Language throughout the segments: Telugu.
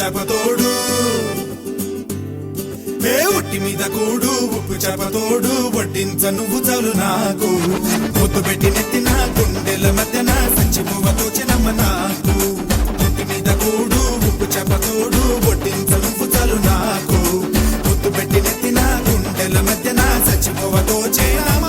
చేపతోడు ఒట్టి మీద కూడు ఉప్పు చేపతోడు వడ్డించ నువ్వు చాలు నాకు పొత్తు పెట్టి నెత్తిన గుండెల మధ్యన సంచి పువ్వతో చినమ్మ నాకు ఒట్టి మీద కూడు ఉప్పు చేపతోడు వడ్డించ నువ్వు చాలు నాకు పొత్తు పెట్టి నెత్తిన గుండెల మధ్యన సంచి పువ్వతో చినమ్మ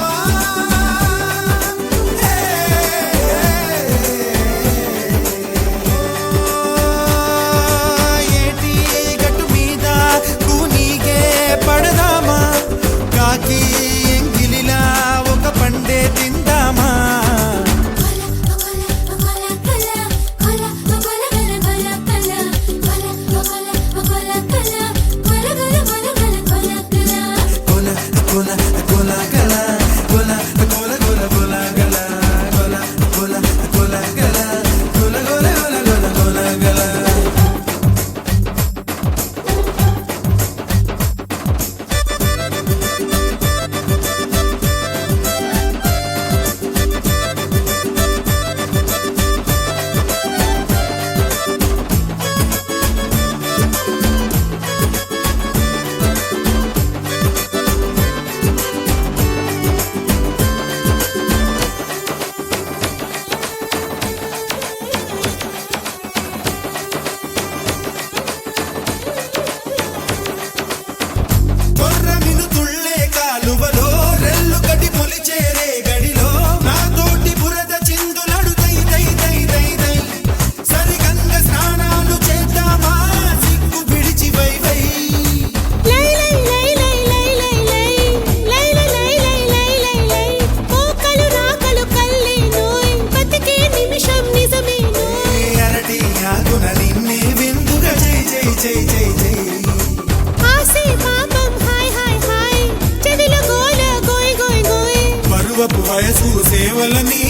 వయసు సేవలని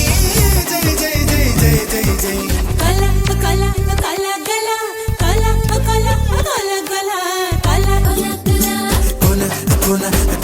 జై జై జై జై జై జై కల కల కల గల కల కల కల గల కల కల కొల కొల